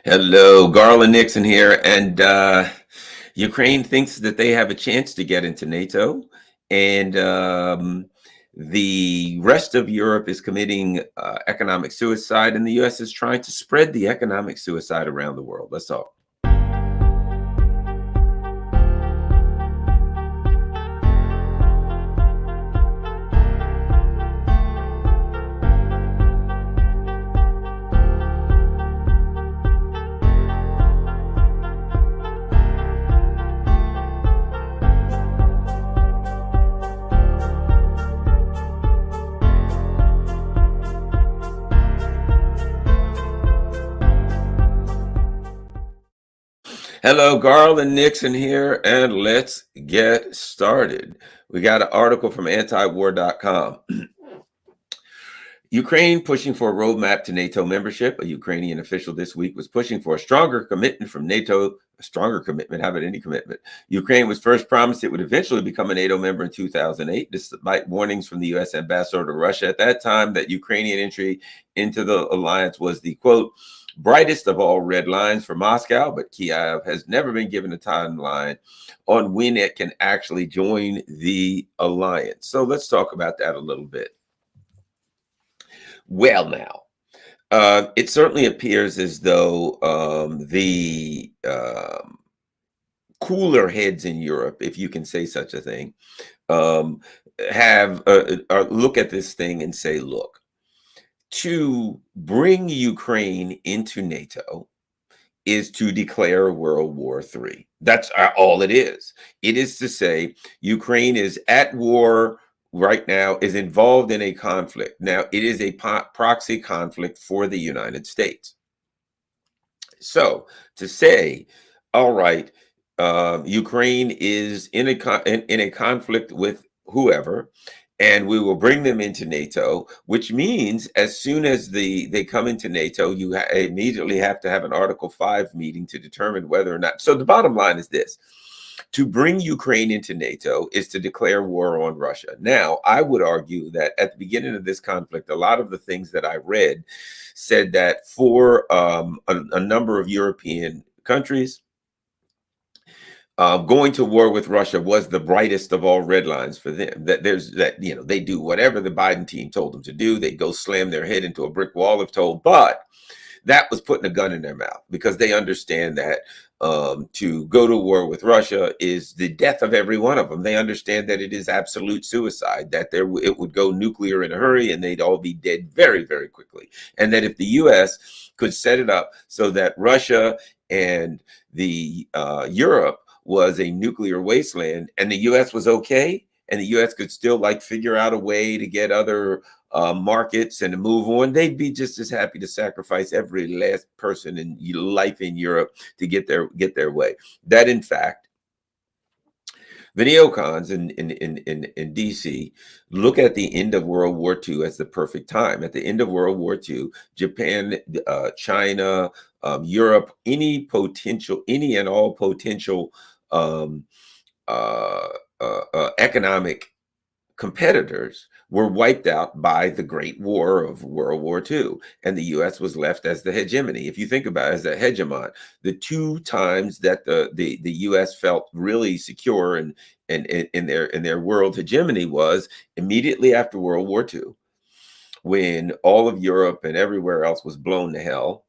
Hello, Garland Nixon here, and Ukraine thinks that they have a chance to get into NATO, and the rest of Europe is committing economic suicide, and the U.S. is trying to spread the economic suicide around the world. Let's talk. Hello, Garland Nixon here, and let's get started. We got an article from antiwar.com. Ukraine pushing for a roadmap to NATO membership. A Ukrainian official this week was pushing for a stronger commitment from NATO. A stronger commitment? How about any commitment? Ukraine was first promised it would eventually become a NATO member in 2008, despite warnings from the U.S. ambassador to Russia at that time that Ukrainian entry into the alliance was the, quote, brightest of all red lines for Moscow, but Kiev has never been given a timeline on when it can actually join the alliance. So let's talk about that a little bit. Well, now, it certainly appears as though the cooler heads in Europe, if you can say such a thing, have look at this thing and say, look, to bring Ukraine into NATO is to declare World War III. That's all it is. It is to say Ukraine is at war right now, is involved in a conflict. Now, it is a proxy conflict for the United States. So to say, all right, Ukraine is in a conflict with whoever, and we will bring them into NATO, which means as soon as they come into NATO, you immediately have to have an Article 5 meeting to determine whether or not. So the bottom line is this. To bring Ukraine into NATO is to declare war on Russia. Now, I would argue that at the beginning of this conflict, a lot of the things that I read said that for a number of European countries, going to war with Russia was the brightest of all red lines for them. They do whatever the Biden team told them to do. They go slam their head into a brick wall if told, but that was putting a gun in their mouth because they understand that to go to war with Russia is the death of every one of them. They understand that it is absolute suicide, that it would go nuclear in a hurry and they'd all be dead very, very quickly. And that if the U.S. could set it up so that Russia and the Europe was a nuclear wasteland and the U.S. was okay, and the U.S. could still figure out a way to get other markets and to move on, they'd be just as happy to sacrifice every last person in life in Europe to get their way. That, in fact, the neocons in DC look at the end of World War II as the perfect time. At the end of World War II, Japan, China, Europe, any and all potential economic competitors were wiped out by the Great War of World War II, and the U.S. was left as the hegemony. If you think about it, as a hegemon, the two times that the U.S. felt really secure and in their world hegemony was immediately after World War II, when all of Europe and everywhere else was blown to hell,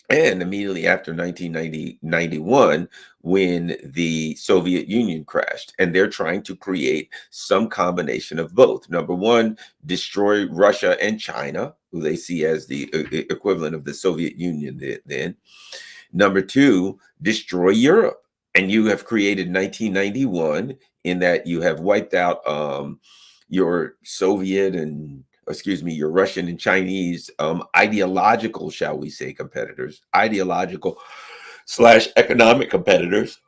and immediately after 1991, when the Soviet Union crashed. And they're trying to create some combination of both. Number one, destroy Russia and China, who they see as the equivalent of the Soviet Union then. Number two, destroy Europe. And you have created 1991 in that you have wiped out your Soviet and your Russian and Chinese ideological, shall we say, competitors, ideological / economic competitors.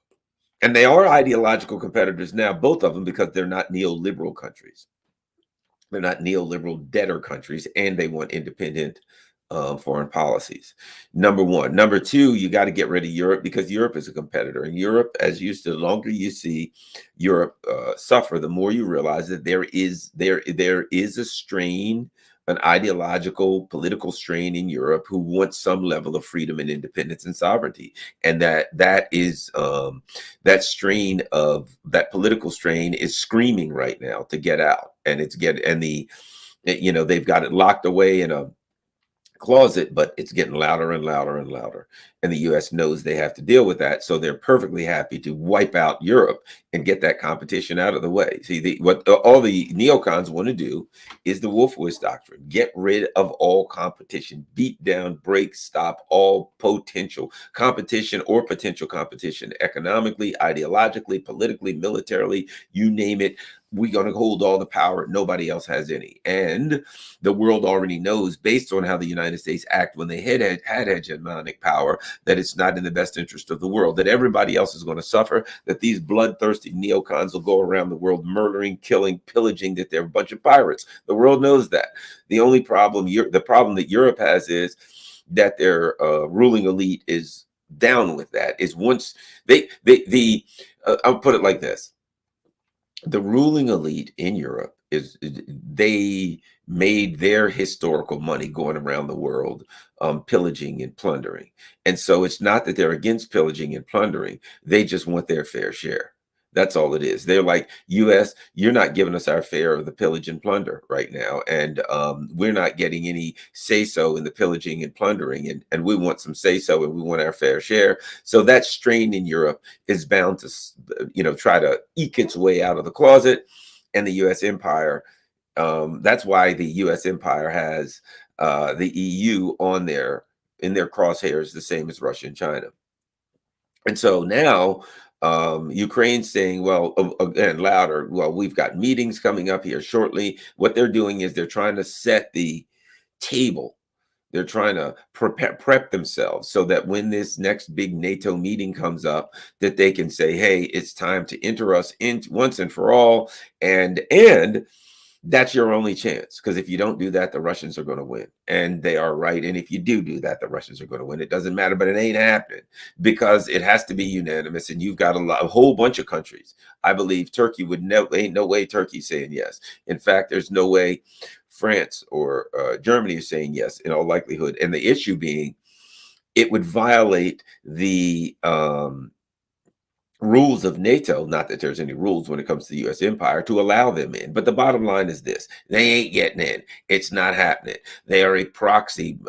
And they are ideological competitors now, both of them, because they're not neoliberal countries. They're not neoliberal debtor countries, and they want independent foreign policies. Number one. Number two, you got to get rid of Europe, because Europe is a competitor. And Europe, the longer you see Europe suffer, the more you realize that there is a strain an ideological political strain in Europe who wants some level of freedom and independence and sovereignty. And that is that strain of that political strain is screaming right now to get out. And they've got it locked away in a closet, but it's getting louder and louder and louder. And the US knows they have to deal with that. So they're perfectly happy to wipe out Europe and get that competition out of the way. See, what all the neocons want to do is the Wolfowitz doctrine: get rid of all competition, beat down, break, stop all potential competition or potential competition, economically, ideologically, politically, militarily, you name it. We're going to hold all the power. Nobody else has any. And the world already knows, based on how the United States act when they had hegemonic power, that it's not in the best interest of the world, that everybody else is going to suffer, that these bloodthirsty neocons will go around the world murdering, killing, pillaging, that they're a bunch of pirates. The world knows that. The problem that Europe has is that their ruling elite is down with that. Is once I'll put it like this: the ruling elite in Europe they made their historical money going around the world, pillaging and plundering. And so it's not that they're against pillaging and plundering. They just want their fair share. That's all it is. They're like, US, you're not giving us our fair of the pillage and plunder right now. And we're not getting any say-so in the pillaging and plundering. And we want some say-so, and we want our fair share. So that strain in Europe is bound to, try to eke its way out of the closet. And the US empire, that's why the US empire has the EU in their crosshairs, the same as Russia and China. And so now Ukraine's saying, well, again, louder, well, we've got meetings coming up here shortly. What they're doing is they're trying to set the table. They're trying to prep themselves so that when this next big NATO meeting comes up, that they can say, hey, it's time to enter us in once and for all. And that's your only chance, because if you don't do that, the Russians are going to win. And they are right. And if you do that, the Russians are going to win. It doesn't matter, but it ain't happening, because it has to be unanimous. And you've got a whole bunch of countries. I believe Turkey ain't no way Turkey's saying yes. In fact, there's no way France or Germany is saying yes in all likelihood. And the issue being, it would violate the rules of NATO, not that there's any rules when it comes to the US empire, to allow them in. But the bottom line is this: they ain't getting in. It's not happening. They are a proxy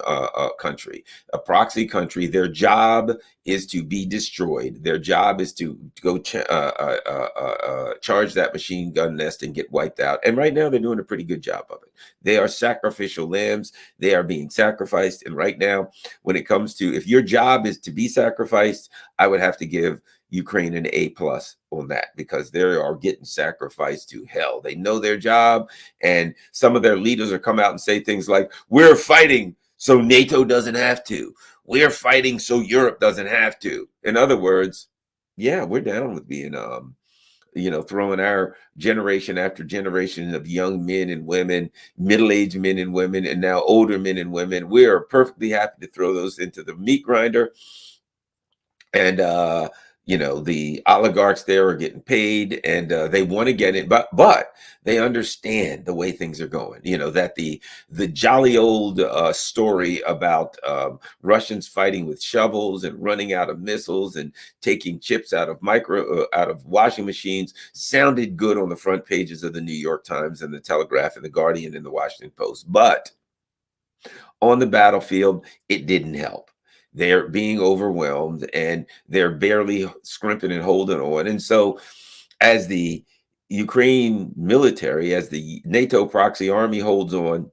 country. A proxy country, their job is to be destroyed. Their job is to go charge that machine gun nest and get wiped out. And right now they're doing a pretty good job of it. They are sacrificial lambs. They are being sacrificed. And right now, when it comes to, if your job is to be sacrificed, I would have to give Ukraine an A+ on that, because they are getting sacrificed to hell. They know their job, and some of their leaders are come out and say things like, we're fighting so NATO doesn't have to. We're fighting so Europe doesn't have to. In other words, yeah, we're down with being throwing our generation after generation of young men and women, middle-aged men and women, and now older men and women. We are perfectly happy to throw those into the meat grinder. And the oligarchs there are getting paid, and they want to get it, but they understand the way things are going. That the jolly old story about Russians fighting with shovels and running out of missiles and taking chips out of washing machines sounded good on the front pages of the New York Times and the Telegraph and the Guardian and the Washington Post, but on the battlefield, it didn't help. They're being overwhelmed, and they're barely scrimping and holding on. And so as the Ukraine military, as the NATO proxy army holds on,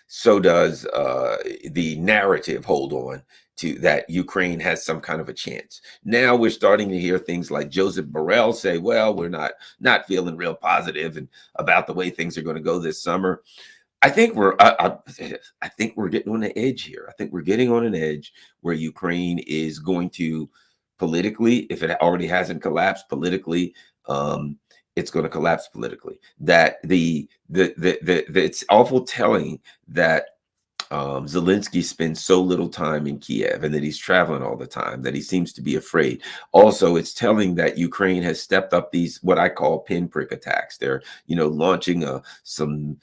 so does the narrative hold on to that Ukraine has some kind of a chance. Now we're starting to hear things like Joseph Borrell say, well, we're not feeling real positive and about the way things are going to go this summer. I think I think we're getting on the edge here. I think we're getting on an edge where Ukraine is going to politically, if it already hasn't collapsed politically, it's going to collapse politically. That it's awful telling that Zelensky spends so little time in Kiev, and that he's traveling all the time, that he seems to be afraid. Also, it's telling that Ukraine has stepped up these, what I call pinprick attacks. They're, launching some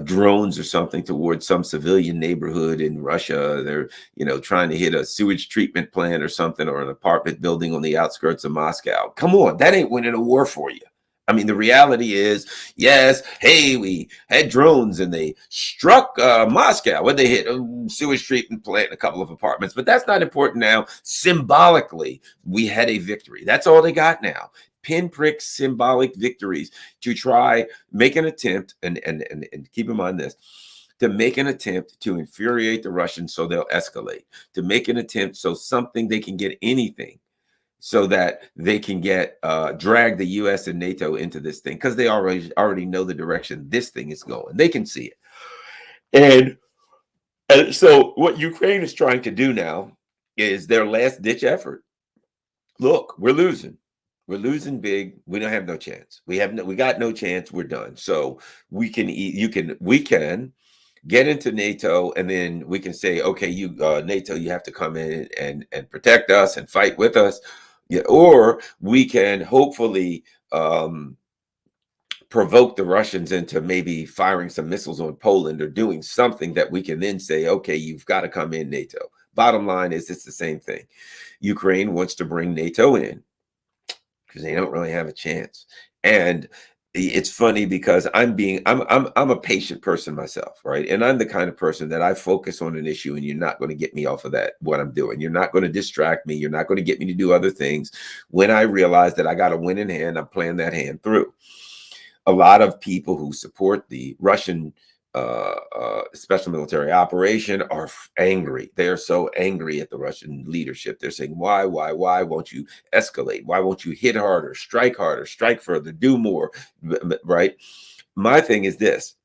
drones or something towards some civilian neighborhood in Russia. They're, trying to hit a sewage treatment plant or something, or an apartment building on the outskirts of Moscow. Come on, that ain't winning a war for you. I mean, the reality is, yes, hey, we had drones and they struck Moscow. What they hit? A sewage treatment plant and a couple of apartments. But that's not important now. Symbolically, we had a victory. That's all they got now. Pinprick symbolic victories to try make an attempt, and keep in mind this, to make an attempt to infuriate the Russians so they'll escalate, to make an attempt so something they can get anything, so that they can get drag the U.S. and NATO into this thing, because they already know the direction this thing is going. They can see it. And so what Ukraine is trying to do now is their last ditch effort. Look, we're losing. We're losing big. We don't have no chance. We got no chance. We're done. So we can get into NATO, and then we can say, okay, you NATO, you have to come in and protect us and fight with us. Yeah, or we can hopefully provoke the Russians into maybe firing some missiles on Poland or doing something that we can then say, okay, you've got to come in, NATO. Bottom line is, it's the same thing. Ukraine wants to bring NATO in because they don't really have a chance. And it's funny because I'm a patient person myself, right? And I'm the kind of person that I focus on an issue, and you're not going to get me off of that, what I'm doing. You're not going to distract me. You're not going to get me to do other things. When I realize that I got a winning hand, I'm playing that hand through. A lot of people who support the Russian special military operation are angry. They are so angry at the Russian leadership. They're saying, why won't you escalate? Why won't you hit harder, strike further, do more, right? My thing is this.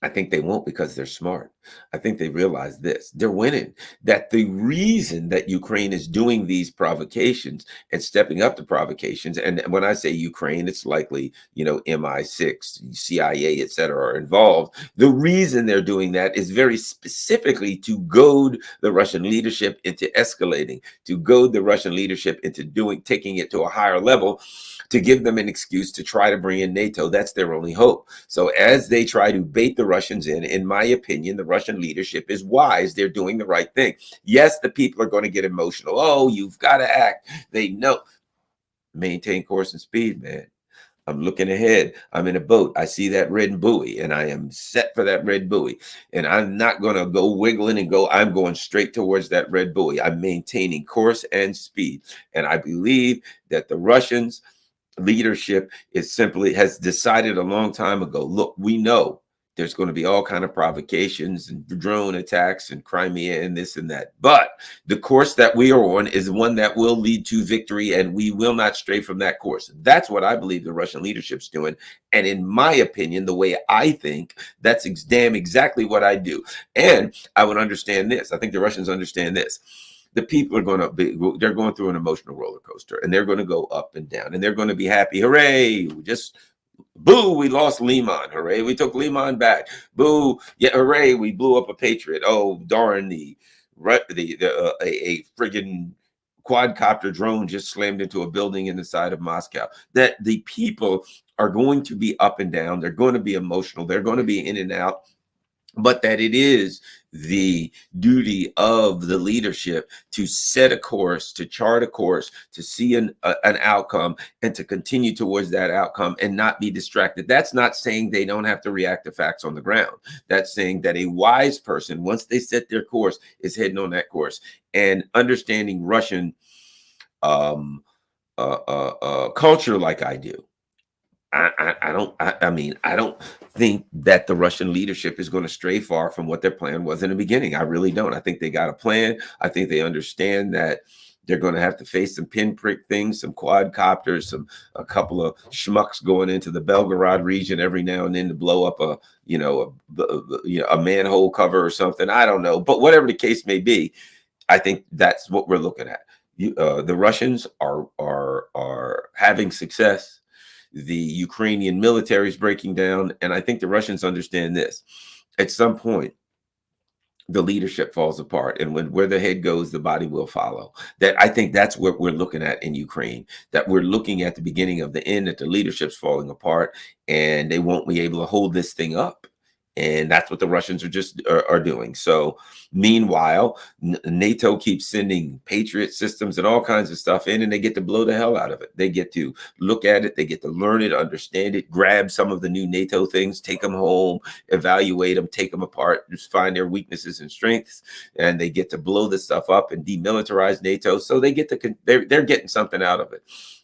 I think they won't, because they're smart. I think they realize this. They're winning. That the reason that Ukraine is doing these provocations and stepping up the provocations, and when I say Ukraine, it's likely, MI6, CIA, et cetera, are involved. The reason they're doing that is very specifically to goad the Russian leadership into escalating, to goad the Russian leadership into taking it to a higher level, to give them an excuse to try to bring in NATO. That's their only hope. So as they try to bait the Russians in my opinion, the Russian leadership is wise. They're doing the right thing. Yes, the people are going to get emotional. Oh, you've got to act. They know. Maintain course and speed, man. I'm looking ahead. I'm in a boat. I see that red buoy, and I am set for that red buoy. And I'm not going to go wiggling and go. I'm going straight towards that red buoy. I'm maintaining course and speed. And I believe that the Russians leadership has decided a long time ago, look, we know there's going to be all kind of provocations and drone attacks and Crimea and this and that, but the course that we are on is one that will lead to victory, and we will not stray from that course. That's what I believe the Russian leadership's doing, and in my opinion, the way I think, that's damn exactly what I do. And I would understand this. I think the Russians understand this. The people are they're going through an emotional roller coaster, and they're going to go up and down, and they're going to be happy. Hooray. Boo, we lost Liman. Hooray, we took Liman back. Boo, yeah, hooray, we blew up a Patriot. Oh, darn, a friggin' quadcopter drone just slammed into a building in the side of Moscow. That the people are going to be up and down. They're going to be emotional. They're going to be in and out. But that it is the duty of the leadership to set a course, to chart a course, to see an outcome, and to continue towards that outcome and not be distracted. That's not saying they don't have to react to facts on the ground. That's saying that a wise person, once they set their course, is heading on that course. And understanding Russian culture like I do, I don't think that the Russian leadership is going to stray far from what their plan was in the beginning. I really don't. I think they got a plan. I think they understand that they're going to have to face some pinprick things, some quadcopters, a couple of schmucks going into the Belgorod region every now and then to blow up a manhole cover or something. I don't know, but whatever the case may be, I think that's what we're looking at. The Russians are having success. The Ukrainian military is breaking down. And I think the Russians understand this. At some point, the leadership falls apart, and when where the head goes, the body will follow. That, I think that's what we're looking at in Ukraine, that we're looking at the beginning of the end, that the leadership's falling apart and they won't be able to hold this thing up. And that's what the Russians are doing. So meanwhile, NATO keeps sending Patriot systems and all kinds of stuff in, and they get to blow the hell out of it. They get to look at it, they get to learn it, understand it, grab some of the new NATO things, take them home, evaluate them, take them apart, just find their weaknesses and strengths, and they get to blow this stuff up and demilitarize NATO. So they get to, they're getting something out of it.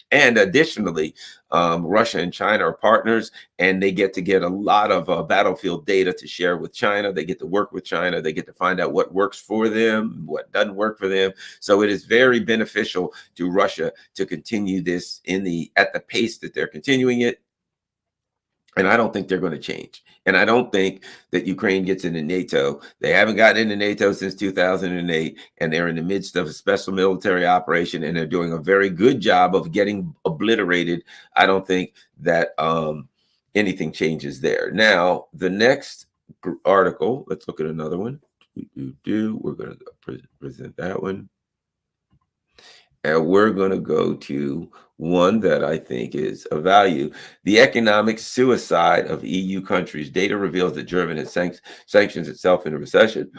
And additionally, Russia and China are partners, and they get a lot of battlefield data to share with China. They get to work with China. They get to find out what works for them, what doesn't work for them. So it is very beneficial to Russia to continue this at the pace that they're continuing it. And I don't think they're going to change. And I don't think that Ukraine gets into NATO. They haven't gotten into NATO since 2008, and they're in the midst of a special military operation, and they're doing a very good job of getting obliterated. I don't think that anything changes there. Now, the next article, let's look at another one. We're going to present that one. And we're going to go to one that I think is of value. The economic suicide of EU countries. Data reveals that Germany has sanctions itself into recession.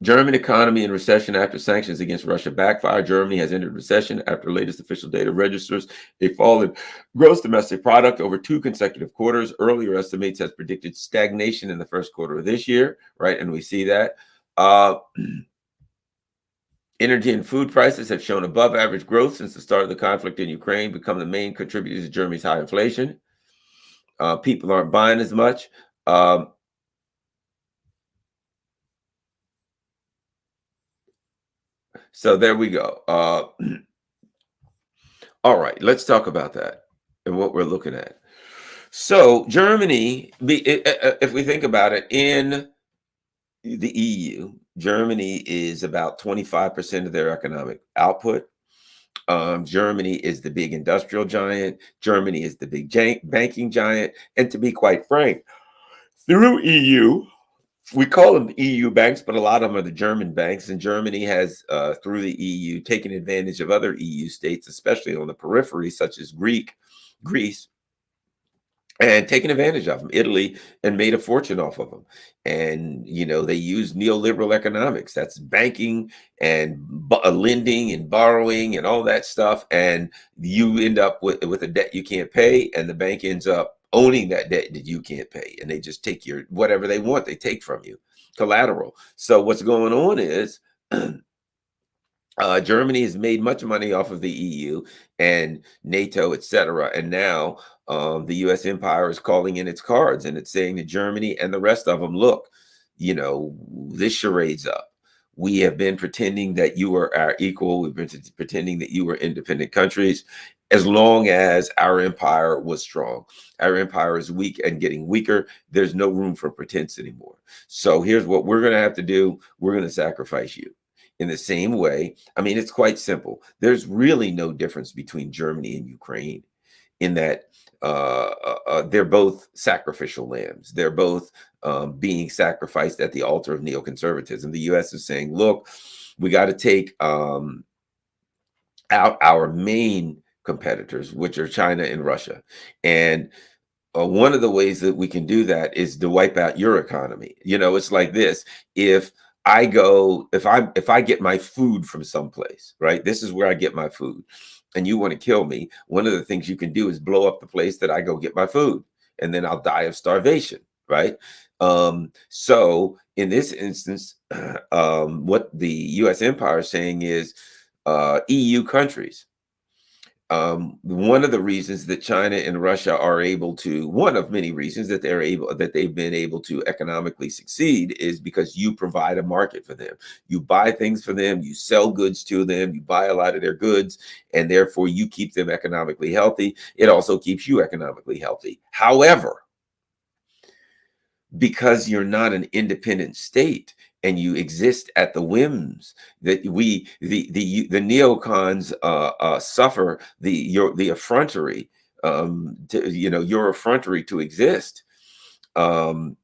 German economy in recession after sanctions against Russia backfire. Germany has entered recession after latest official data registers a fall in gross domestic product over 2 consecutive quarters. Earlier estimates has predicted stagnation in the first quarter of this year, right? And we see that. Energy and food prices have shown above average growth since the start of the conflict in Ukraine, become the main contributors to Germany's high inflation. People aren't buying as much. So there we go. All right, let's talk about that and what we're looking at. So Germany, if we think about it, in the EU, Germany is about 25% of their economic output. Germany is the big industrial giant. Germany is the big banking giant. And to be quite frank, through EU, we call them EU banks, but a lot of them are the German banks. And Germany has, through the EU, taken advantage of other EU states, especially on the periphery, such as Greece, and taken advantage of them, Italy, and made a fortune off of them. And, they use neoliberal economics. That's banking and lending and borrowing and all that stuff. And you end up with a debt you can't pay, and the bank ends up owning that debt that you can't pay. And they just take your, whatever they want, they take from you, collateral. So what's going on is Germany has made much money off of the EU and NATO, etc. And now the U.S. empire is calling in its cards, and it's saying to Germany and the rest of them, look, this charade's up. We have been pretending that you are our equal. We've been pretending that you were independent countries. As long as our empire was strong, our empire is weak and getting weaker. There's no room for pretense anymore. So here's what we're going to have to do. We're going to sacrifice you. In the same way, I mean, it's quite simple. There's really no difference between Germany and Ukraine in that they're both sacrificial lambs. They're both being sacrificed at the altar of neoconservatism. The U.S. is saying, look, we got to take out our main competitors, which are China and Russia. And one of the ways that we can do that is to wipe out your economy. It's like this. If I get my food from someplace, right? This is where I get my food, and you want to kill me. One of the things you can do is blow up the place that I go get my food, and then I'll die of starvation, right? So in this instance, what the U.S. empire is saying is EU countries. One of the reasons that China and Russia are able to, one of many reasons that they've been able to economically succeed is because you provide a market for them. You buy things for them, you sell goods to them, you buy a lot of their goods, and therefore you keep them economically healthy. It also keeps you economically healthy. However, because you're not an independent state and you exist at the whims that the neocons suffer the effrontery your effrontery to exist. Now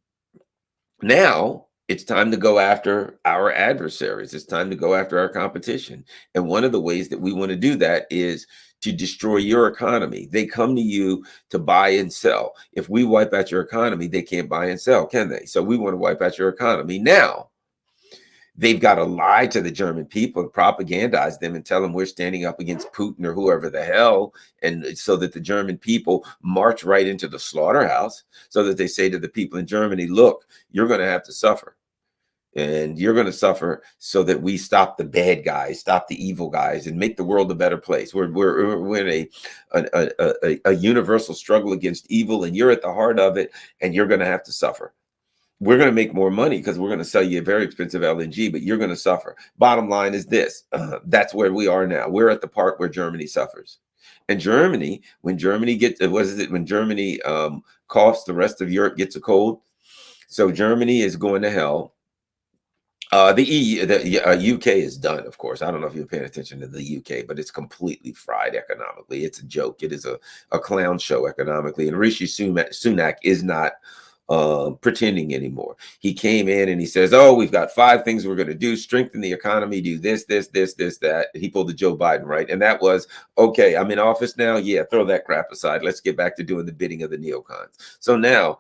It's time to go after our adversaries. It's time to go after our competition. And one of the ways that we want to do that is to destroy your economy. They come to you to buy and sell. If we wipe out your economy, they can't buy and sell, can they? So we want to wipe out your economy. Now, they've got to lie to the German people and propagandize them and tell them we're standing up against Putin or whoever the hell. And so that the German people march right into the slaughterhouse, so that they say to the people in Germany, look, you're going to have to suffer. And you're going to suffer so that we stop the bad guys, stop the evil guys, and make the world a better place. We're in a universal struggle against evil, and you're at the heart of it, and you're going to have to suffer. We're going to make more money because we're going to sell you a very expensive LNG, but you're going to suffer. Bottom line is this. That's where we are now. We're at the part where Germany suffers. And Germany, when Germany gets, when Germany coughs, the rest of Europe gets a cold. So Germany is going to hell. The EU, the UK is done, of course. I don't know if you're paying attention to the UK, but it's completely fried economically. It's a joke. It is a clown show economically. And Rishi Sunak is not pretending anymore. He came in and he says, oh, we've got 5 things we're going to do: strengthen the economy, do this, that. He pulled the Joe Biden, right? And that was, okay, I'm in office now. Yeah, throw that crap aside. Let's get back to doing the bidding of the neocons. So now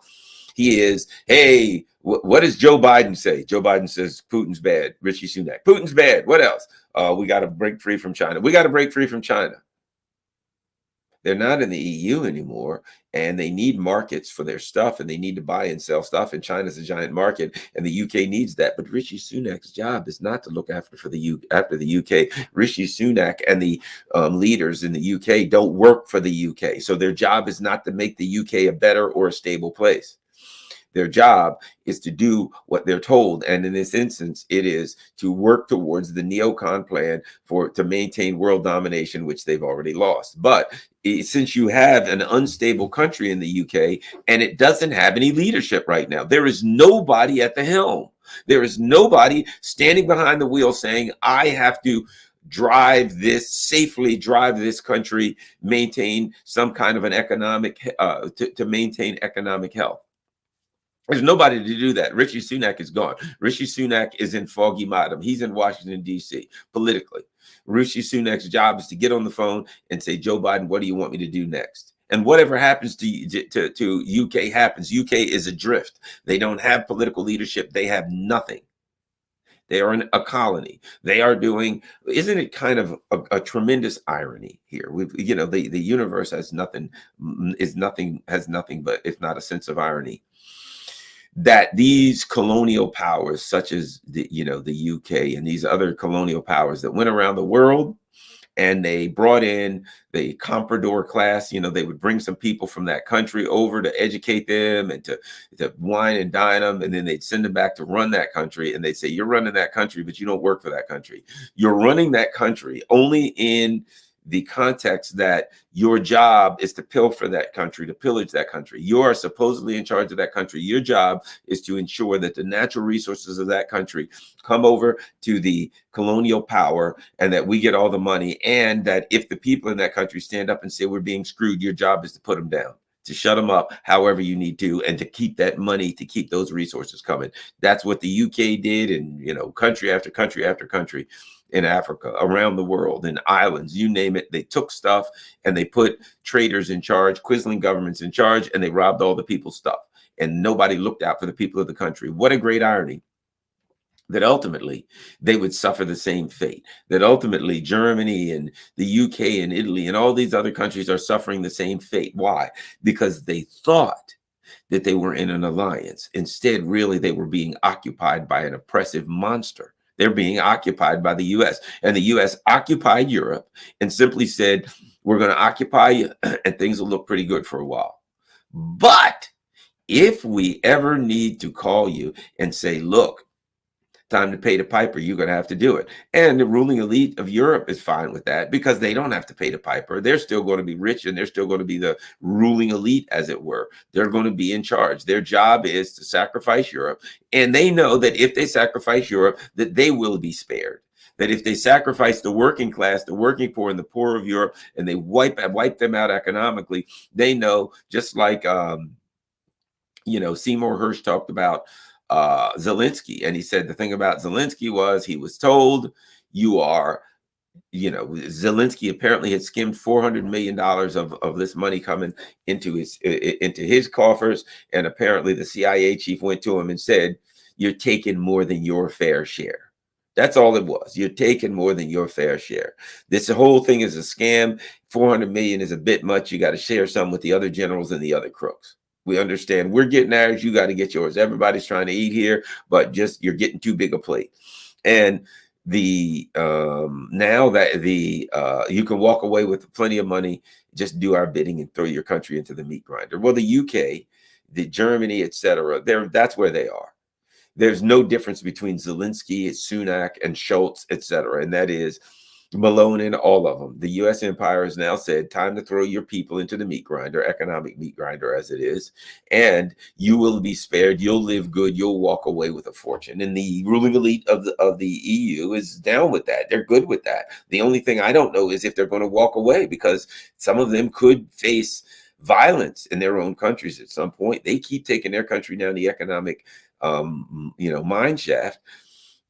he is, hey, what does Joe Biden say? Joe Biden says Putin's bad. Rishi Sunak, Putin's bad. What else? We got to break free from China. We got to break free from China. They're not in the EU anymore, and they need markets for their stuff, and they need to buy and sell stuff. And China's a giant market, and the UK needs that. But Rishi Sunak's job is not to look after the UK. Rishi Sunak and the leaders in the UK don't work for the UK, so their job is not to make the UK a better or a stable place. Their job is to do what they're told. And in this instance, it is to work towards the neocon plan to maintain world domination, which they've already lost. But since you have an unstable country in the UK and it doesn't have any leadership right now, there is nobody at the helm. There is nobody standing behind the wheel saying, I have to drive this country, maintain some kind of an economic, to maintain economic health. There's nobody to do that. Rishi Sunak is gone. Rishi Sunak is in Foggy Bottom. He's in Washington, D.C. politically. Rishi Sunak's job is to get on the phone and say, Joe Biden, what do you want me to do next? And whatever happens to UK happens. UK is adrift. They don't have political leadership. They have nothing. They are a colony. They are doing, isn't it kind of a tremendous irony here? The universe has nothing but, if not a sense of irony, that these colonial powers, such as the UK and these other colonial powers that went around the world, and they brought in the comprador class. They would bring some people from that country over to educate them and to wine and dine them, and then they'd send them back to run that country. And they'd say, you're running that country, but you don't work for that country. You're running that country only in the context that your job is to pilfer that country, to pillage that country. You are supposedly in charge of that country. Your job is to ensure that the natural resources of that country come over to the colonial power, and that we get all the money. And that if the people in that country stand up and say we're being screwed, your job is to put them down, to shut them up however you need to, and to keep that money, to keep those resources coming. That's what the UK did, and country after country after country in Africa, around the world, in islands, you name it. They took stuff and they put traders in charge, quisling governments in charge, and they robbed all the people's stuff. And nobody looked out for the people of the country. What a great irony that ultimately they would suffer the same fate, that ultimately Germany and the UK and Italy and all these other countries are suffering the same fate. Why? Because they thought that they were in an alliance. Instead, really, they were being occupied by an oppressive monster. They're being occupied by the US, and the US occupied Europe and simply said, we're going to occupy you and things will look pretty good for a while. But if we ever need to call you and say, look, time to pay the piper, you're going to have to do it. And the ruling elite of Europe is fine with that, because they don't have to pay the piper. They're still going to be rich, and they're still going to be the ruling elite, as it were. They're going to be in charge. Their job is to sacrifice Europe. And they know that if they sacrifice Europe, that they will be spared. That if they sacrifice the working class, the working poor, and the poor of Europe, and they wipe them out economically, they know, just like Seymour Hersh talked about, Zelensky. And he said the thing about Zelensky was he was told, you are, Zelensky apparently had skimmed $400 million of this money coming into his coffers. And apparently the CIA chief went to him and said, you're taking more than your fair share. That's all it was. You're taking more than your fair share. This whole thing is a scam. 400 million is a bit much. You got to share some with the other generals and the other crooks. We understand we're getting ours. You got to get yours. Everybody's trying to eat here, but just you're getting too big a plate. And the now that the you can walk away with plenty of money, just do our bidding and throw your country into the meat grinder. Well, the UK, the Germany, etc. That's where they are. There's no difference between Zelensky, Sunak, and Schultz, etc. And that is Malone and all of them. The U.S. empire has now said, time to throw your people into the meat grinder, economic meat grinder as it is, and you will be spared. You'll live good. You'll walk away with a fortune. And the ruling elite of the EU is down with that. They're good with that. The only thing I don't know is if they're going to walk away, because some of them could face violence in their own countries at some point. They keep taking their country down the economic, mine shaft.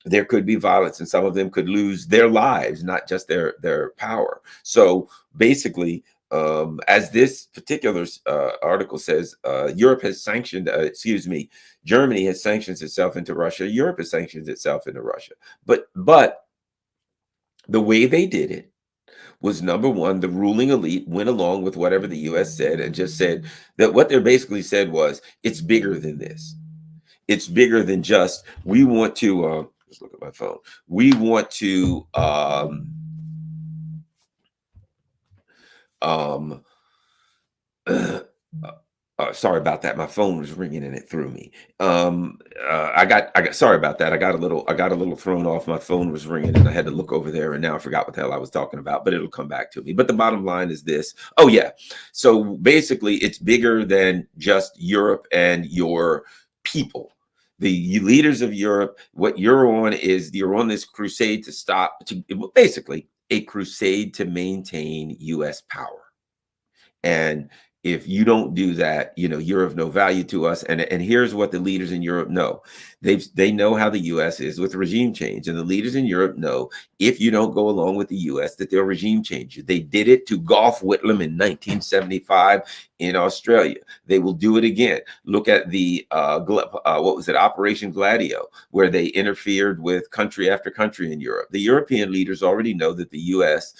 There could be violence, and some of them could lose their lives, not just their power. So basically, as this particular article says, Europe has sanctioned, Germany has sanctioned itself into Russia. Europe has sanctioned itself into Russia. But the way they did it was, number one, the ruling elite went along with whatever the U.S. said and just said that what they basically said was, it's bigger than this. It's bigger than just, we want to, let's look at my phone. We want to, sorry about that. My phone was ringing and it threw me. I got sorry about that. I got a little thrown off. My phone was ringing and I had to look over there, and now I forgot what the hell I was talking about, but it'll come back to me. But the bottom line is this. Oh yeah. So basically it's bigger than just Europe and your people. The leaders of Europe, what you're on is you're on this crusade basically a crusade to maintain U.S. power. And if you don't do that, you're of no value to us. And here's what the leaders in Europe know. They know how the U.S. is with regime change. And the leaders in Europe know if you don't go along with the U.S., that they'll regime change you. They did it to Gough Whitlam in 1975 in Australia. They will do it again. Look at the, what was it, Operation Gladio, where they interfered with country after country in Europe. The European leaders already know that the U.S.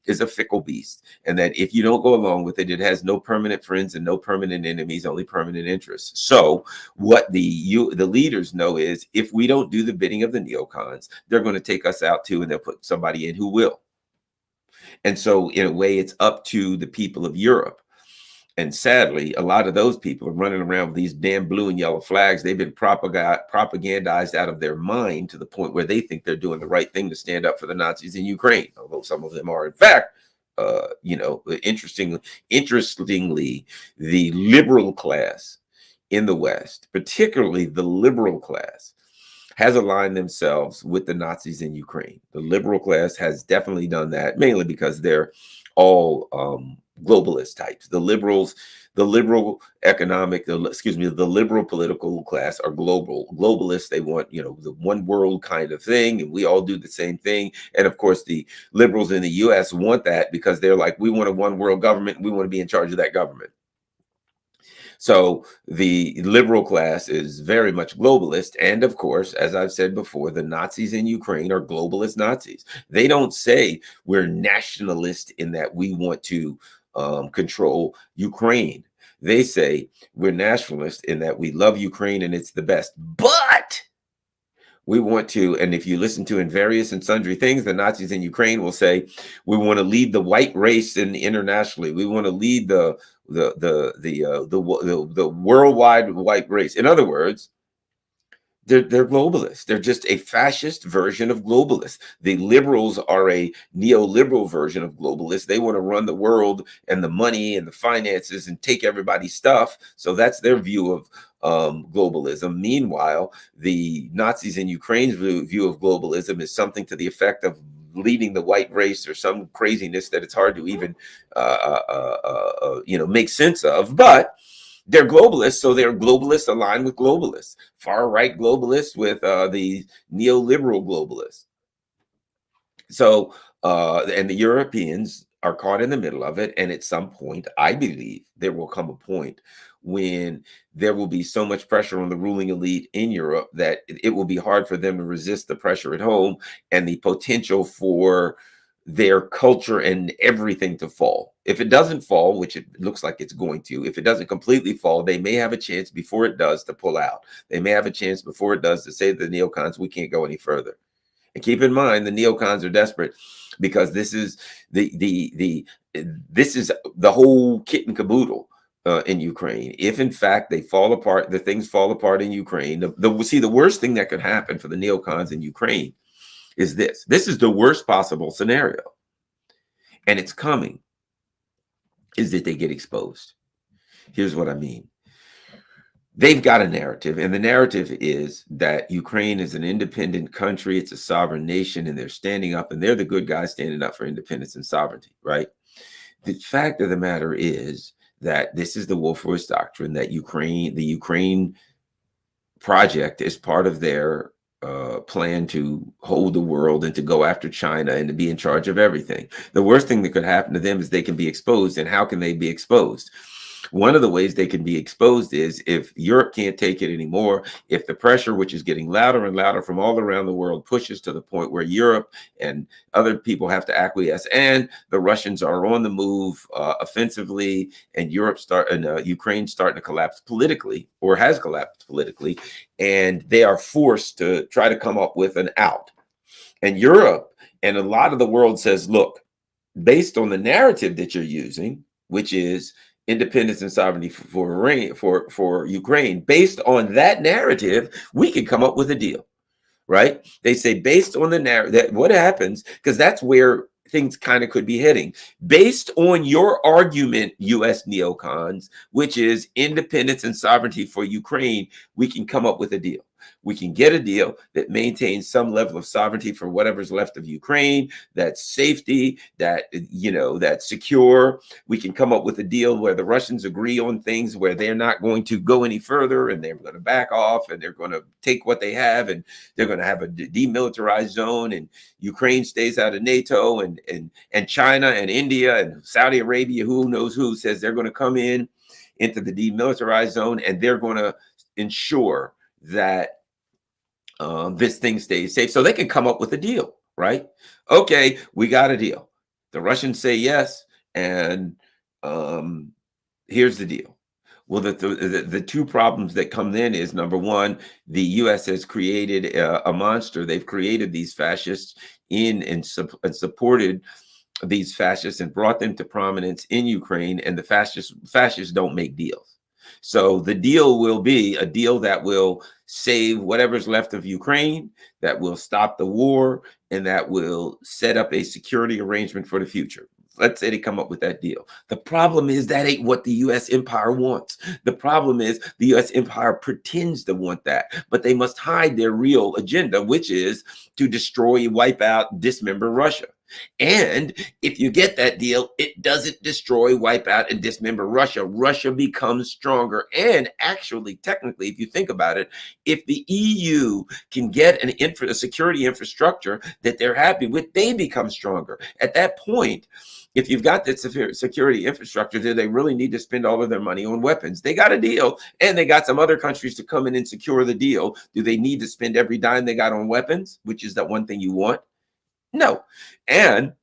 is a fickle beast, and that if you don't go along with it, it has no permanent friends and no permanent enemies, only permanent interests. So what the leaders know is, if we don't do the bidding of the neocons, they're going to take us out too, and they'll put somebody in who will. And so in a way, it's up to the people of Europe. And sadly, a lot of those people are running around with these damn blue and yellow flags. They've been propagandized out of their mind to the point where they think they're doing the right thing to stand up for the Nazis in Ukraine, although some of them are, in fact, interestingly, the liberal class in the West, particularly the liberal class, has aligned themselves with the Nazis in Ukraine. The liberal class has definitely done that, mainly because they're all globalist types. The liberal political class are globalists. They want, the one world kind of thing, and we all do the same thing. And of course, the liberals in the US want that, because they're like, we want a one world government, and we want to be in charge of that government. So the liberal class is very much globalist. And of course, as I've said before, the Nazis in Ukraine are globalist Nazis. They don't say we're nationalist in that we want to control Ukraine. They say we're nationalist in that we love Ukraine and it's the best. But we want to, and if you listen to in various and sundry things, the Nazis in Ukraine will say, we want to lead the white race internationally. We want to lead the worldwide white race. In other words, they're globalists. They're just a fascist version of globalists. The liberals are a neoliberal version of globalists. They want to run the world and the money and the finances and take everybody's stuff. So that's their view of globalism. Meanwhile, the Nazis in Ukraine's view of globalism is something to the effect of leading the white race, or some craziness that it's hard to even make sense of. But They're globalists, so they're globalists aligned with globalists, far right globalists with the neoliberal globalists. So, and the Europeans are caught in the middle of it. And at some point, I believe there will come a point when there will be so much pressure on the ruling elite in Europe that it will be hard for them to resist the pressure at home and the potential for their culture and everything to fall. If it doesn't fall, which it looks like it's going to, if it doesn't completely fall, they may have a chance before it does to pull out. They may have a chance before it does to say to the neocons, we can't go any further. And keep in mind, the neocons are desperate because this is this is the whole kit and caboodle in Ukraine. If in fact they fall apart, the things fall apart in Ukraine. The worst thing that could happen for the neocons in Ukraine is this. This is the worst possible scenario, and it's coming. Is that they get exposed? Here's what I mean. They've got a narrative, and the narrative is that Ukraine is an independent country. It's a sovereign nation, and they're standing up, and they're the good guys standing up for independence and sovereignty, right? The fact of the matter is that this is the Wolfowitz doctrine, that the Ukraine project is part of their plan to hold the world and to go after China and to be in charge of everything. The worst thing that could happen to them is they can be exposed. And how can they be exposed? One of the ways they can be exposed is if Europe can't take it anymore, if the pressure, which is getting louder and louder from all around the world, pushes to the point where Europe and other people have to acquiesce, and the Russians are on the move offensively, and Ukraine starting to collapse politically, or has collapsed politically, and they are forced to try to come up with an out. And Europe and a lot of the world says, look, based on the narrative that you're using, which is independence and sovereignty for Ukraine, based on that narrative, we can come up with a deal, right? They say based on the narrative, that what happens, because that's where things kind of could be heading. Based on your argument, US neocons, which is independence and sovereignty for Ukraine, we can come up with a deal. We can get a deal that maintains some level of sovereignty for whatever's left of Ukraine, that's safety, that's secure. We can come up with a deal where the Russians agree on things where they're not going to go any further and they're going to back off and they're going to take what they have and they're going to have a demilitarized zone, and Ukraine stays out of NATO, and China and India and Saudi Arabia, who knows who, says they're going to come into the demilitarized zone, and they're going to ensure that this thing stays safe, so they can come up with a deal, right? Okay, we got a deal. The Russians say yes, and here's the deal. Well, the two problems that come then is, number one, the U.S. has created a monster. They've created these fascists and supported these fascists and brought them to prominence in Ukraine, and the fascists don't make deals. So the deal will be a deal that will save whatever's left of Ukraine, that will stop the war, and that will set up a security arrangement for the future. Let's say they come up with that deal. The problem is that ain't what the U.S. empire wants. The problem is the U.S. empire pretends to want that, but they must hide their real agenda, which is to destroy, wipe out, dismember Russia. And if you get that deal, it doesn't destroy, wipe out, and dismember Russia. Russia becomes stronger. And actually, technically, if you think about it, if the EU can get a security infrastructure that they're happy with, they become stronger. At that point, if you've got that security infrastructure, do they really need to spend all of their money on weapons? They got a deal, and they got some other countries to come in and secure the deal. Do they need to spend every dime they got on weapons, which is that one thing you want? No. And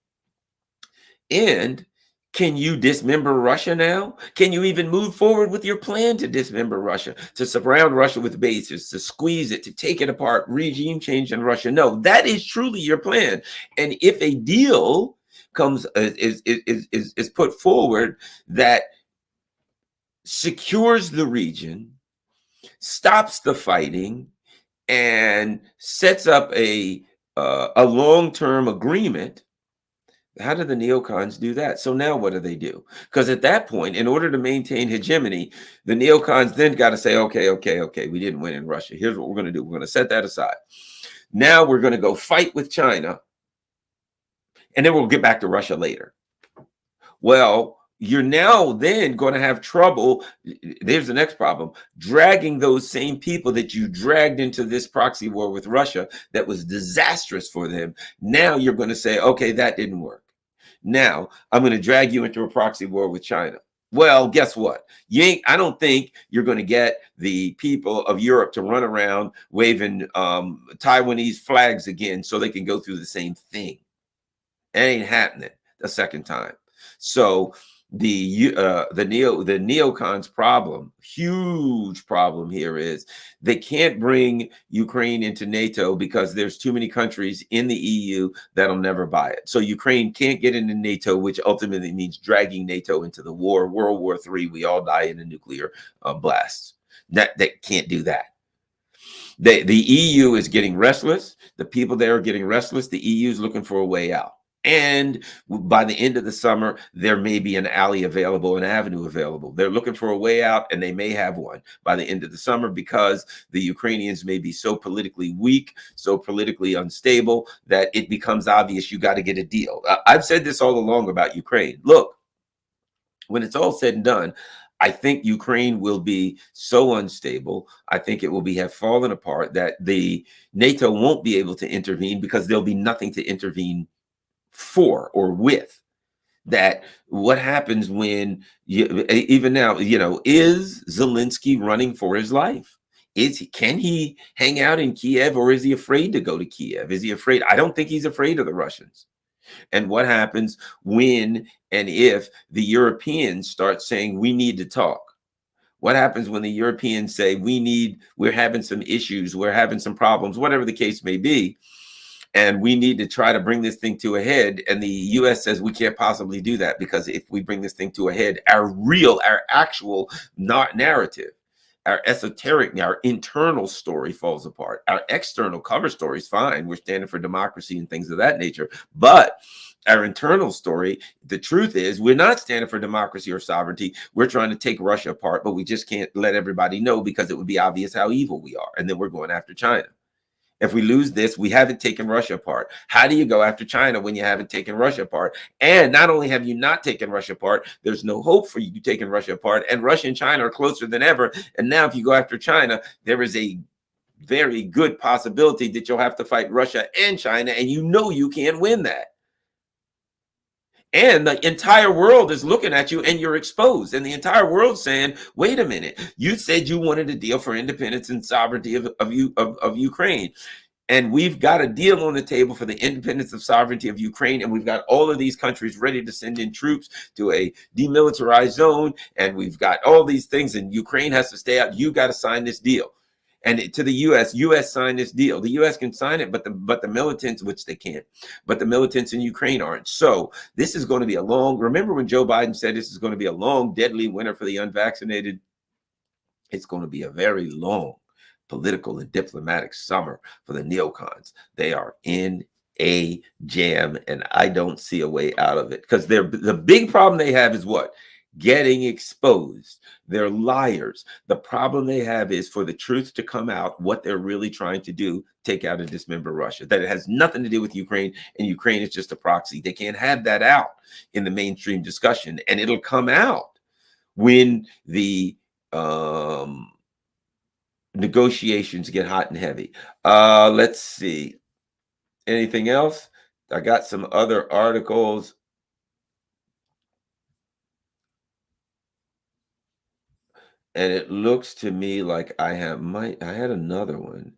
can you dismember Russia now? Can you even move forward with your plan to dismember Russia, to surround Russia with bases, to squeeze it, to take it apart, regime change in Russia? No, that is truly your plan. And if a deal comes is put forward that secures the region, stops the fighting, and sets up a long-term agreement, how do the neocons do that? So now what do? Because at that point, in order to maintain hegemony, the neocons then got to say, okay, we didn't win in Russia. Here's what we're going to do. We're going to set that aside. Now we're going to go fight with China, and then we'll get back to Russia later. Well, you're now then going to have trouble. There's the next problem: dragging those same people that you dragged into this proxy war with Russia that was disastrous for them. Now you're going to say, okay, that didn't work. Now I'm going to drag you into a proxy war with China. Well, guess what? I don't think you're going to get the people of Europe to run around waving Taiwanese flags again so they can go through the same thing. It ain't happening a second time. So the neocons problem, huge problem here, is they can't bring Ukraine into NATO because there's too many countries in the EU that'll never buy it. So Ukraine can't get into NATO, which ultimately means dragging NATO into the war. World War III, we all die in a nuclear blast. That can't do that. The EU is getting restless. The people there are getting restless. The EU is looking for a way out. And by the end of the summer, there may be an alley available, an avenue available. They're looking for a way out, and they may have one by the end of the summer because the Ukrainians may be so politically weak, so politically unstable that it becomes obvious you got to get a deal. I've said this all along about Ukraine. Look, when it's all said and done, I think Ukraine will be so unstable. I think it will have fallen apart that the NATO won't be able to intervene because there'll be nothing to intervene for or with. That what happens when even now, is Zelensky running for his life? Can he hang out in Kiev, or is he afraid to go to Kiev? Is he afraid? I don't think he's afraid of the Russians. And what happens when and if the Europeans start saying we need to talk? What happens when the Europeans say we're having some issues, we're having some problems, whatever the case may be, and we need to try to bring this thing to a head, and the US says we can't possibly do that because if we bring this thing to a head, our actual narrative, our esoteric, our internal story falls apart. Our external cover story is fine. We're standing for democracy and things of that nature. But our internal story, the truth is, we're not standing for democracy or sovereignty. We're trying to take Russia apart, but we just can't let everybody know because it would be obvious how evil we are. And then we're going after China. If we lose this, we haven't taken Russia apart. How do you go after China when you haven't taken Russia apart? And not only have you not taken Russia apart, there's no hope for you taking Russia apart. And Russia and China are closer than ever. And now if you go after China, there is a very good possibility that you'll have to fight Russia and China. And you can't win that. And the entire world is looking at you and you're exposed. And the entire world saying, wait a minute, you said you wanted a deal for independence and sovereignty of Ukraine. And we've got a deal on the table for the independence of sovereignty of Ukraine. And we've got all of these countries ready to send in troops to a demilitarized zone. And we've got all these things, and Ukraine has to stay out. You got to sign this deal. And to the U.S. signed this deal. The U.S. can sign it, but the militants, which they can't, but the militants in Ukraine aren't. So this is going to be a long. Remember when Joe Biden said this is going to be a long, deadly winter for the unvaccinated? It's going to be a very long political and diplomatic summer for the neocons. They are in a jam, and I don't see a way out of it because the big problem they have is what? Getting exposed. They're liars. The problem they have is for the truth to come out, what they're really trying to do, take out and dismember Russia. That it has nothing to do with Ukraine, and Ukraine is just a proxy. They can't have that out in the mainstream discussion, and it'll come out when the negotiations get hot and heavy. Let's see. Anything else? I got some other articles. And it looks to me like I had another one.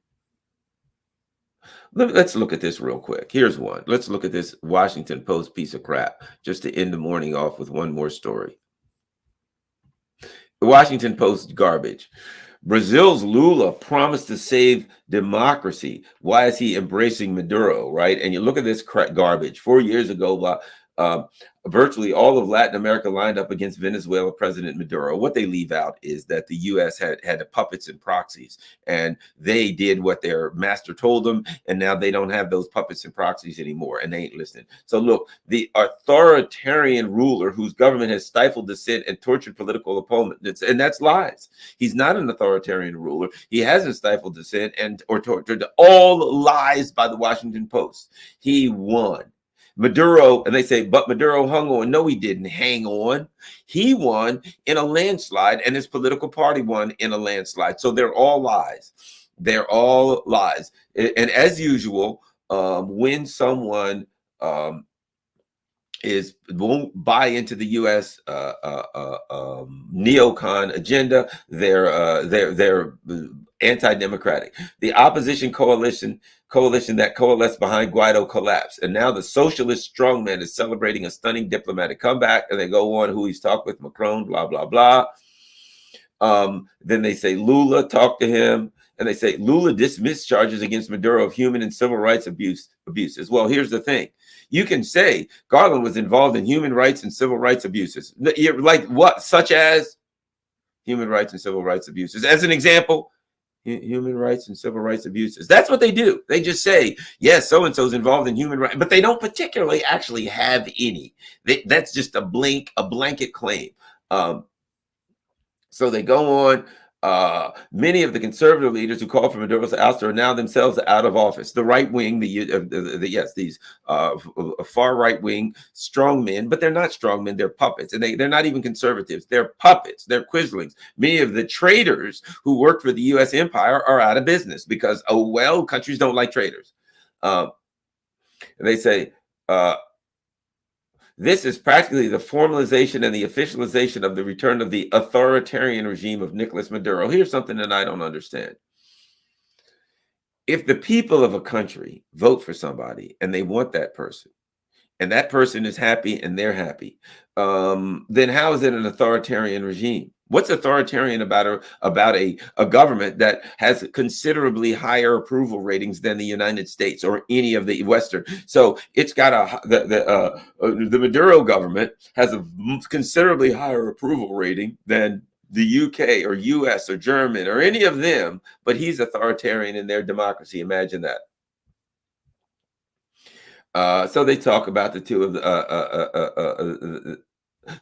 Let's look at this real quick. Here's one. Let's look at this Washington Post piece of crap, just to end the morning off with one more story. The Washington Post garbage. Brazil's Lula promised to save democracy. Why is he embracing Maduro, right? And you look at this garbage. 4 years ago, virtually all of Latin America lined up against Venezuela President Maduro. What they leave out is that the U.S. had the puppets and proxies, and they did what their master told them, and now they don't have those puppets and proxies anymore, and they ain't listening. So look, the authoritarian ruler whose government has stifled dissent and tortured political opponents, and that's lies. He's not an authoritarian ruler. He hasn't stifled dissent or tortured. All lies by the Washington Post. He won. Maduro, and they say, but Maduro hung on. No, he didn't hang on. He won in a landslide, and his political party won in a landslide. So they're all lies. They're all lies. And as usual, when someone won't buy into the U.S. Neocon agenda, they're anti-democratic. The opposition coalition that coalesced behind Guaido collapsed, and now the socialist strongman is celebrating a stunning diplomatic comeback. And they go on who he's talked with, Macron, blah blah blah. Then they say Lula talked to him, and they say Lula dismissed charges against Maduro of human and civil rights abuses. Well, here's the thing. You can say Garland was involved in human rights and civil rights abuses. Like what? Such as human rights and civil rights abuses. As an example, human rights and civil rights abuses. That's what they do. They just say, yes, so-and-so is involved in human rights, but they don't particularly actually have any. That's just a blanket claim. So they go on. Many of the conservative leaders who called for Maduro's ouster are now themselves out of office. The right wing, these far right wing strong men, but they're not strong men. They're puppets, and they're not even conservatives. They're puppets. They're quislings. Many of the traitors who worked for the U.S. empire are out of business because, oh well, countries don't like traitors. And they say. This is practically the formalization and the officialization of the return of the authoritarian regime of Nicolas Maduro. Here's something that I don't understand. If the people of a country vote for somebody and they want that person, and that person is happy and they're happy, then how is it an authoritarian regime? What's authoritarian about a government that has considerably higher approval ratings than the United States or any of the Western? So it's got the Maduro government has a considerably higher approval rating than the UK or US or German or any of them, but he's authoritarian in their democracy. Imagine that. So they talk about the two of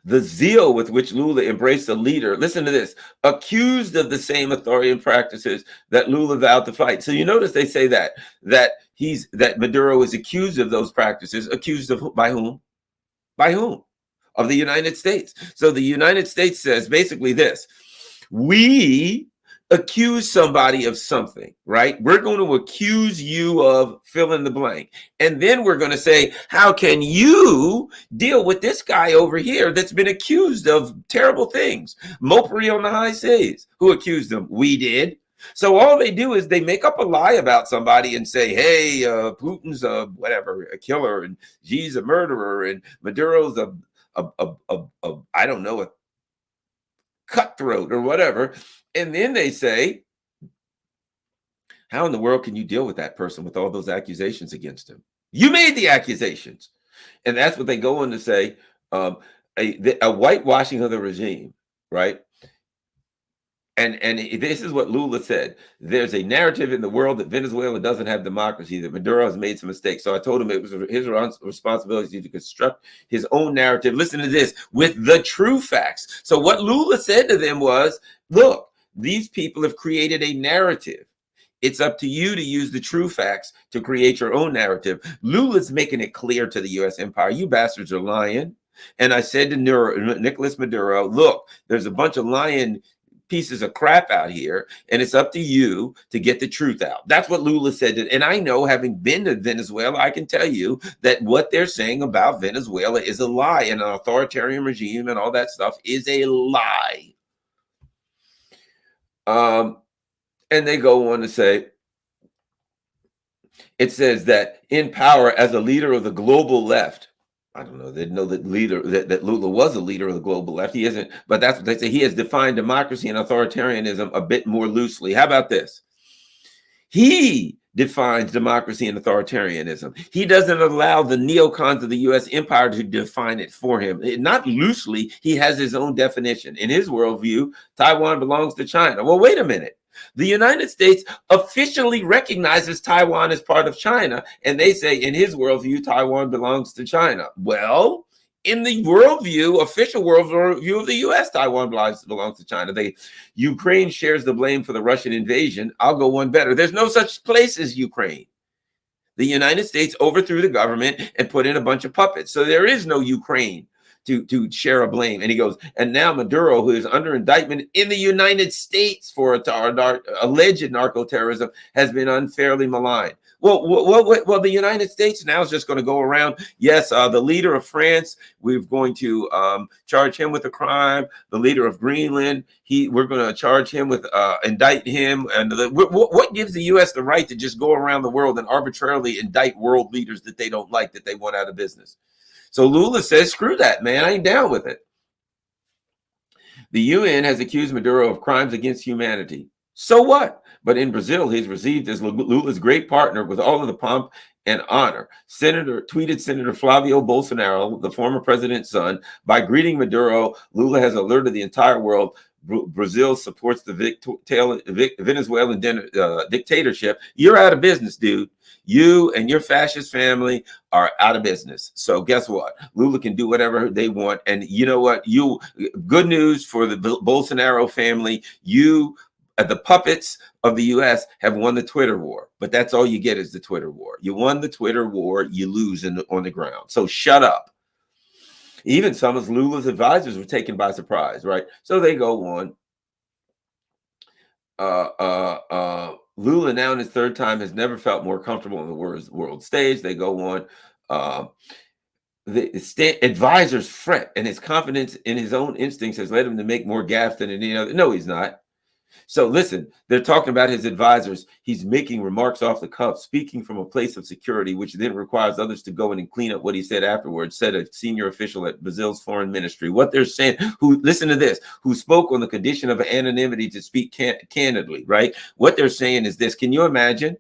the zeal with which Lula embraced a leader, listen to this, accused of the same authoritarian practices that Lula vowed to fight. So you notice they say that Maduro is accused of those practices, accused of by whom? By whom? Of the United States. So the United States says basically this: we accuse somebody of something, right? We're going to accuse you of fill in the blank. And then we're going to say, how can you deal with this guy over here that's been accused of terrible things? Mopri on the high seas. Who accused them? We did. So all they do is they make up a lie about somebody and say, hey, Putin's a whatever, a killer, and Xi's a murderer, and Maduro's I don't know, a cutthroat or whatever. And then they say, how in the world can you deal with that person with all those accusations against him? You made the accusations. And that's what they go on to say, a whitewashing of the regime, right? And this is what Lula said. There's a narrative in the world that Venezuela doesn't have democracy, that Maduro has made some mistakes. So I told him it was his responsibility to construct his own narrative. Listen to this, with the true facts. So what Lula said to them was, look, these people have created a narrative. It's up to you to use the true facts to create your own narrative. Lula's making it clear to the U.S. empire, you bastards are lying. And I said to Nicolas Maduro, look, there's a bunch of lying pieces of crap out here, and it's up to you to get the truth out. That's what Lula said. And I know, having been to Venezuela, I can tell you that what they're saying about Venezuela is a lie, and an authoritarian regime and all that stuff is a lie. And they go on to say, it says that in power as a leader of the global left, I don't know, they know that Lula was a leader of the global left. He isn't, but that's what they say. He has defined democracy and authoritarianism a bit more loosely. How about this? He defines democracy and authoritarianism. He doesn't allow the neocons of the U.S. empire to define it for him. Not loosely, he has his own definition. In his worldview, Taiwan belongs to China. Well, wait a minute. The United States officially recognizes Taiwan as part of China, and they say in his worldview, Taiwan belongs to China. Well, in the worldview, official worldview of the U.S., Taiwan belongs to China. Ukraine shares the blame for the Russian invasion. I'll go one better. There's no such place as Ukraine. The United States overthrew the government and put in a bunch of puppets. So there is no Ukraine to share a blame. And he goes, and now Maduro, who is under indictment in the United States for alleged narco-terrorism, has been unfairly maligned. Well, the United States now is just going to go around. Yes, the leader of France, we're going to charge him with a crime. The leader of Greenland, we're going to charge him with, indict him. And what gives the U.S. the right to just go around the world and arbitrarily indict world leaders that they don't like, that they want out of business? So Lula says, screw that, man. I ain't down with it. The UN has accused Maduro of crimes against humanity. So what? But in Brazil, he's received as Lula's great partner with all of the pomp and honor. Tweeted Senator Flavio Bolsonaro, the former president's son, by greeting Maduro, Lula has alerted the entire world Brazil supports the Venezuelan dictatorship. You're out of business, dude. You and your fascist family are out of business. So guess what? Lula can do whatever they want. And you know what? Good news for the Bolsonaro family. The puppets of the U.S. have won the Twitter war. But that's all you get is the Twitter war. You won the Twitter war. You lose on the ground. So shut up. Even some of Lula's advisors were taken by surprise, right? So they go on. Lula, now in his third time, has never felt more comfortable on the world stage. They go on. The advisors fret, and his confidence in his own instincts has led him to make more gaffes than any other. No, he's not. So listen, they're talking about his advisors. He's making remarks off the cuff, speaking from a place of security, which then requires others to go in and clean up what he said afterwards, said a senior official at Brazil's foreign ministry. What they're saying, listen to this, who spoke on the condition of anonymity to speak candidly, right? What they're saying is this. Can you imagine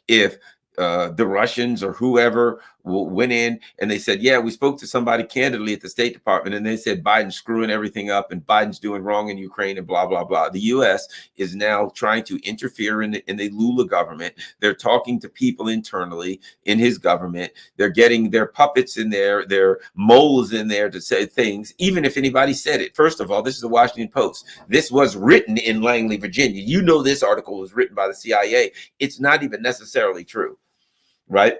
if the Russians or whoever went in and they said, yeah, we spoke to somebody candidly at the State Department, and they said Biden's screwing everything up and Biden's doing wrong in Ukraine and blah, blah, blah. The U.S. is now trying to interfere in the Lula government. They're talking to people internally in his government. They're getting their puppets in there, their moles in there to say things, even if anybody said it. First of all, this is the Washington Post. This was written in Langley, Virginia. You know, this article was written by the CIA. It's not even necessarily true. Right?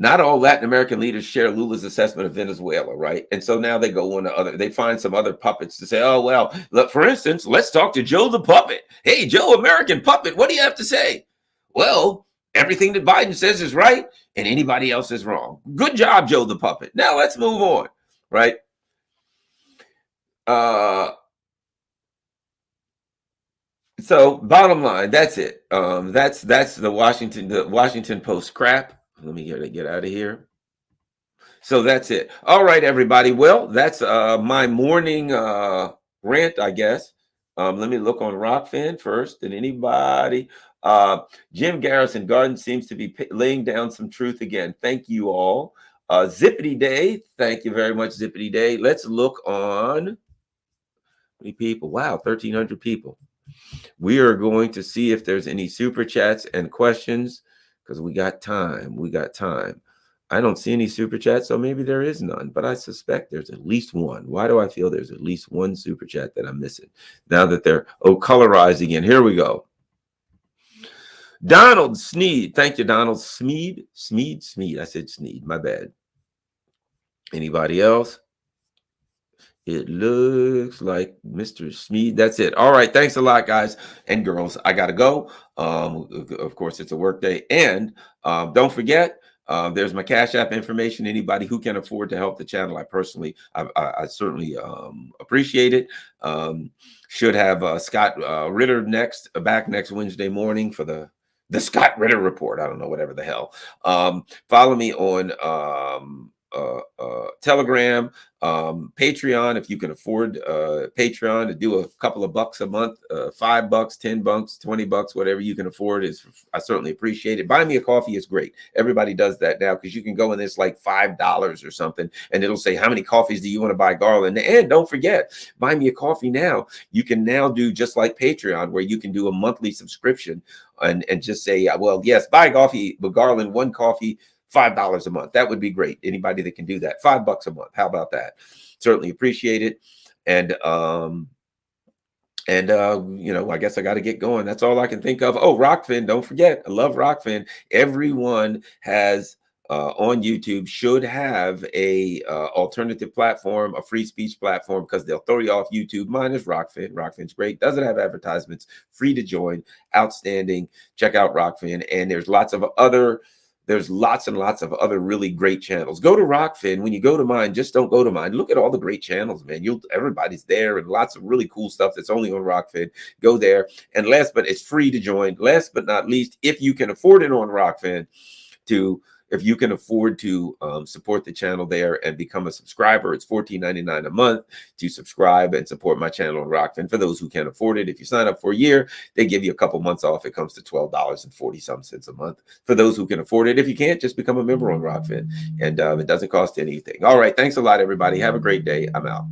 Not all Latin American leaders share Lula's assessment of Venezuela, right? And so now they go on to they find some other puppets to say, oh, well, look, for instance, let's talk to Joe the puppet. Hey, Joe, American puppet, what do you have to say? Well, everything that Biden says is right and anybody else is wrong. Good job, Joe the puppet. Now let's move on, right? So bottom line, that's it. That's the Washington Post crap. Let me get out of here. So that's it. All right, everybody. Well, that's my morning rant, I guess. Let me look on Rockfin first. Did anybody? Jim Garrison Garden seems to be laying down some truth again. Thank you all. Zippity Day. Thank you very much, Zippity Day. Let's look on. How many people? Wow, 1,300 people. We are going to see if there's any super chats and questions because we got time. I don't see any super chats, so maybe there is none, but I suspect there's at least one. Why do I feel there's at least one super chat that I'm missing? Now that they're colorized again. Here we go. Donald Sneed. Thank you, Donald. Smeed. I said Sneed. My bad. Anybody else? It looks like Mr. Smeed. That's it. All right. Thanks a lot, guys and girls. I got to go. Of course, it's a work day. And don't forget, there's my Cash App information. Anybody who can afford to help the channel, I certainly appreciate it. Should have Scott Ritter back next Wednesday morning for the Scott Ritter report. I don't know, whatever the hell. Follow me on Telegram, Patreon, if you can afford Patreon, to do a couple of bucks a month, $5, $10, $20, whatever you can afford I certainly appreciate it. Buy me a coffee is great. Everybody does that now because you can go in this like $5 or something and it'll say how many coffees do you want to buy, Garland. And don't forget, buy me a coffee now. You can now do just like Patreon where you can do a monthly subscription and just say, well, yes, buy coffee, but Garland, one coffee, $5 a month. That would be great. Anybody that can do that, $5 a month. How about that? Certainly appreciate it. And And you know, I guess I got to get going. That's all I can think of. Oh, Rockfin, don't forget. I love Rockfin. Everyone has on YouTube should have a alternative platform, a free speech platform, because they'll throw you off YouTube. Mine is Rockfin. Rockfin's great. Doesn't have advertisements. Free to join. Outstanding. Check out Rockfin. And there's lots and lots of other really great channels. Go to Rockfin. When you go to mine, just don't go to mine. Look at all the great channels, man. Everybody's there, and lots of really cool stuff that's only on Rockfin. Go there. And it's free to join. Last but not least, if you can afford it on Rockfin, if you can afford to support the channel there and become a subscriber, it's $14.99 a month to subscribe and support my channel on Rockfin. For those who can't afford it, if you sign up for a year, they give you a couple months off. It comes to $12.40 a month. For those who can afford it, if you can't, just become a member on Rockfin, and it doesn't cost anything. All right, thanks a lot, everybody. Have a great day. I'm out.